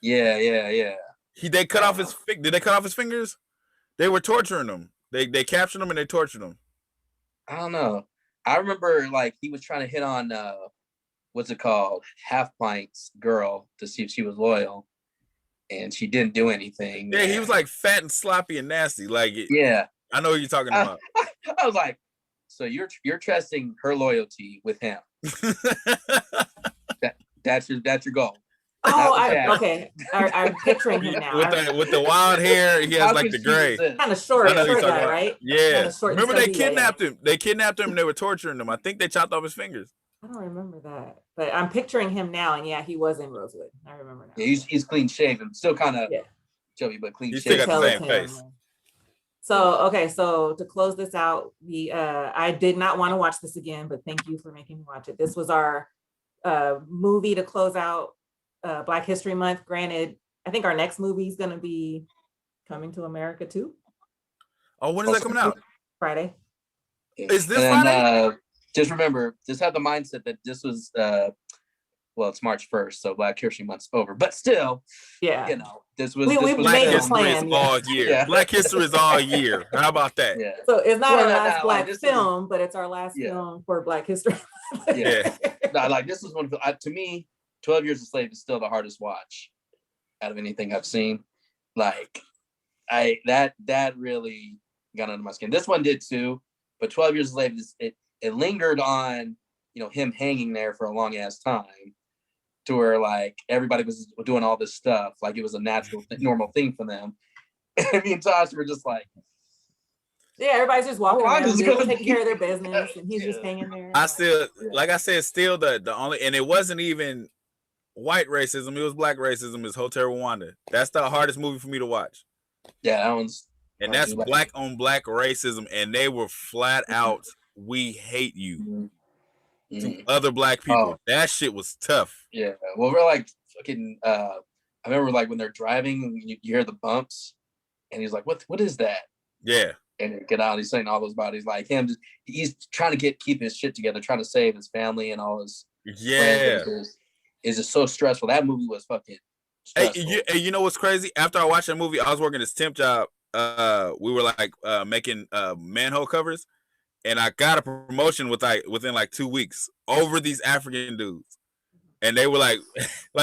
Yeah. They cut off his. Did they cut off his fingers? They were torturing him. They captured him and they tortured him. I don't know. I remember like he was trying to hit on what's it called, Half Pint's girl to see if she was loyal, and she didn't do anything. Yeah, he was like fat and sloppy and nasty. Like I know what you're talking about. I was like, so you're testing her loyalty with him. That's your goal. Okay. I'm picturing him now. with the wild hair, he has like the gray. Kind of short guy, right? Yeah. Short, remember they kidnapped him. They kidnapped him and they were torturing him. I think they chopped off his fingers. I don't remember that, but I'm picturing him now, and yeah, he was in Rosewood. I remember now. Yeah, he's clean shaven, still kind of chubby, but clean shaven. He still got the same face. So to close this out, I did not want to watch this again, but thank you for making me watch it. This was our movie to close out Black History Month. Granted, I think our next movie is going to be Coming to America too. Oh, when is that coming out? Friday. Is this Friday? Just remember, just have the mindset that this was, it's March 1st, so Black History Month's over. But still, this was Black History is all year. Yeah. Black History is all year. How about that? Yeah. So it's not our last Black film, but it's our last film for Black History. This is one to me. 12 Years a Slave is still the hardest watch out of anything I've seen. Like, that really got under my skin. This one did too, but 12 Years a Slave it lingered on, him hanging there for a long ass time, to where like everybody was doing all this stuff like it was a natural normal thing for them. And me and Tosh were just like, everybody's just walking around, taking care of their business, and he's just hanging there. I still, like I said, still the only, and it wasn't even white racism, it was black racism, is Hotel Rwanda. That's the hardest movie for me to watch. Yeah, that one's, and that's black on black racism, and they were flat out, we hate you. To other black people. That shit was tough. Yeah. Well, we're like fucking I remember like when they're driving, you hear the bumps, and he's like, what is that? Yeah. And they get out, he's saying all those bodies like him, he's trying to keep his shit together, trying to save his family and all his friends. It's just so stressful. That movie was fucking stressful. Hey, you know what's crazy? After I watched that movie, I was working this temp job. We were like making manhole covers. And I got a promotion within like 2 weeks over these African dudes. And they were like,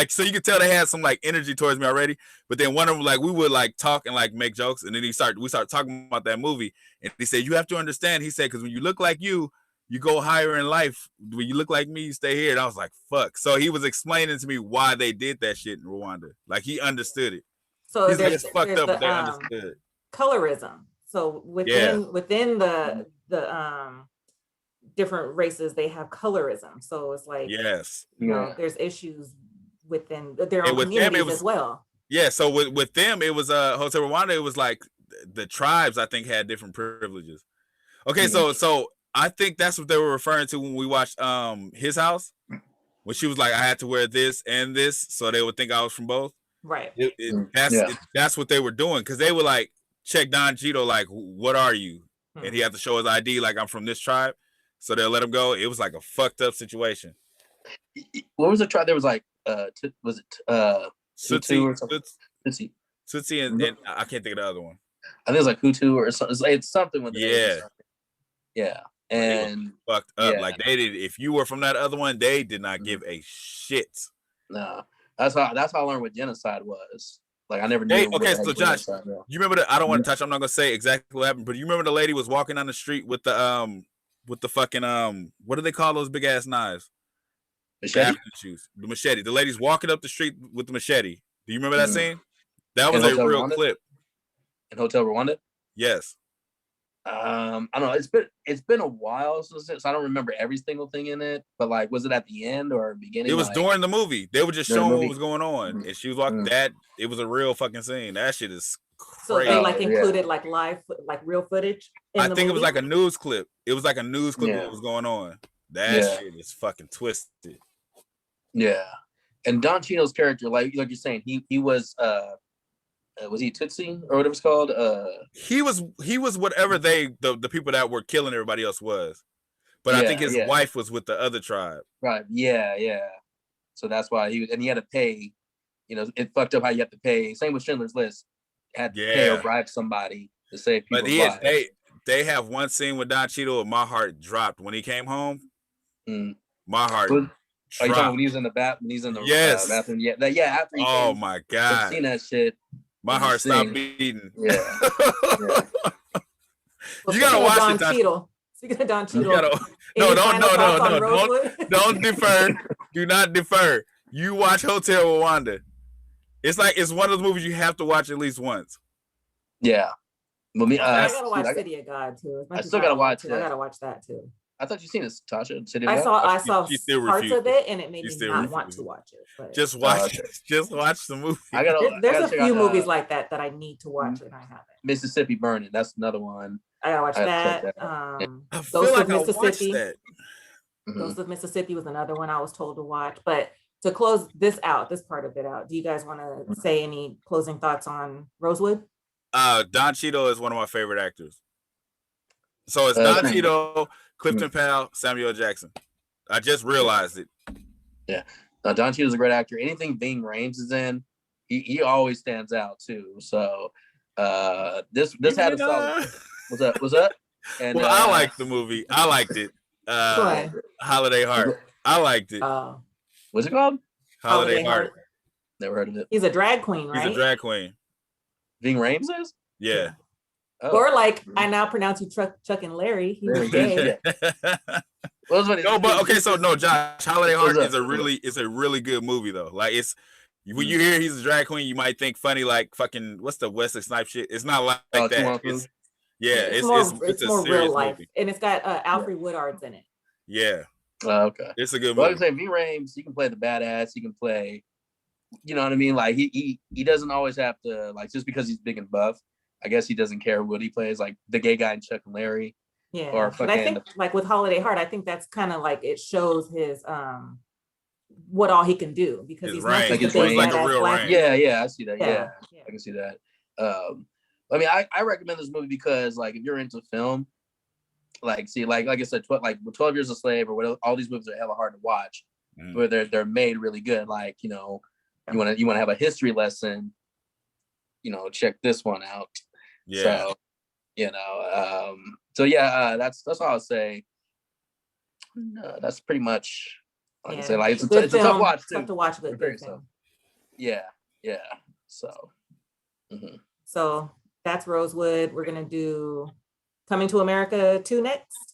so you could tell they had some like energy towards me already. But then one of them, like, we would like talk and like make jokes. And then we started talking about that movie. And he said, you have to understand, he said, because when you look like you go higher in life. When you look like me, you stay here. And I was like, fuck. So he was explaining to me why they did that shit in Rwanda. Like, he understood it. So he's like, it's fucked up, but they understood. Colorism. So within the different races, they have colorism. So it's like, there's issues within their own communities as well. Yeah. So with them, it was Hotel Rwanda. It was like the tribes, I think, had different privileges. Okay, so I think that's what they were referring to when we watched His House, when she was like, I had to wear this and this, so they would think I was from both. Right. That's what they were doing, because they were like, check Don Cheadle, like, what are you? And he had to show his ID, like, I'm from this tribe. So they'll let him go. It was like a fucked up situation. What was the tribe? There was like, was it Tutsi or something? Tutsi and I can't think of the other one. I think it was like Hutu or something. It's something with yeah. And fucked up. Like, they did. If you were from that other one, they did not give a shit. No, that's how I learned what genocide was. Like, I never knew. Hey, okay, so Josh, you remember I don't want to touch. I'm not gonna say exactly what happened, but you remember the lady was walking down the street with the fucking what do they call those big ass knives? Machete. The machete. The lady's walking up the street with the machete. Do you remember that scene? That was a real clip. In Hotel Rwanda? Yes. I don't know. It's been a while since I don't remember every single thing in it. But like, was it at the end or beginning? It was during the movie. They were just showing what was going on, and she was walking. That it was a real fucking scene. That shit is crazy. So they like included like live, like real footage. I think it was like a news clip. It was like a news clip of what was going on. That shit is fucking twisted. Yeah, and Don Cheadle's character, like you're saying, he was he Tutsi or whatever it's called? He was whatever the people that were killing everybody else was, but I think his wife was with the other tribe. Right. Yeah. So that's why he had to pay. You know, it fucked up how you have to pay. Same with Schindler's List. Had to pay or bribe somebody to save people's lives. They have one scene with Don Cheadle, and my heart dropped when he came home. My heart. Are you talking when he's in the bathroom? When he's in the bathroom? Yeah. After he oh my god! I've seen that shit. My heart stopped beating. Yeah. You gotta watch Don Cheadle. Speaking of Don Cheadle. No, don't defer. Do not defer. You watch Hotel Rwanda. It's like it's one of those movies you have to watch at least once. Yeah. Well, me, I gotta watch City of God too. I still gotta watch it. I gotta watch that too. I thought you seen this, Tasha. City of I God? saw parts of it, and it made me not want to watch it. But just watch it. Just watch the movie. There's a few movies like that I need to watch, and I haven't. Mississippi Burning. That's another one. I gotta watch that. I feel like I watched that. Ghost of Mississippi was another one I was told to watch. But to close this part of it out, do you guys want to say any closing thoughts on Rosewood? Don Cheadle is one of my favorite actors. So it's Don Cheadle, Clifton Powell, Samuel Jackson. I just realized it. Yeah. Don Cheadle's a great actor. Anything Ving Rhames is in, he always stands out too. So this had a solid. What's up? And well, I liked the movie. I liked it. Holiday Heart. I liked it. What's it called? Holiday Heart. Never heard of it. He's a drag queen, right? He's a drag queen. Ving Rhames is? Yeah. Oh. Or like I now pronounce you Chuck and Larry. He was gay. No, but okay, so no, Josh, Holiday Heart is a really good movie though. Like it's when you hear he's a drag queen, you might think funny like fucking what's the Wesley Snipes shit. It's not like that. It's more a serious real life, movie. And it's got Alfred Woodard's in it. Yeah. Okay. It's a good movie. movie. I was saying Ving Rhames, he can play the badass. He can play, you know what I mean? Like he doesn't always have to like just because he's big and buff. I guess he doesn't care what he plays, like the gay guy in Chuck and Larry. Yeah. Or but I think like with Holiday Heart, I think that's kind of like it shows his what all he can do because he's not just like a real range. Yeah, I see that. Yeah. I can see that. I mean, I recommend this movie because like if you're into film, like see, like I said, 12 Years a Slave or whatever, all these movies are hella hard to watch, but they're made really good. Like, you know, you want to have a history lesson, you know, check this one out. Yeah. So, you know, that's all I'll say. That's pretty much like I said, like it's a tough watch too. Tough to watch, but good film. Yeah. So. So that's Rosewood. We're gonna do Coming to America 2 next.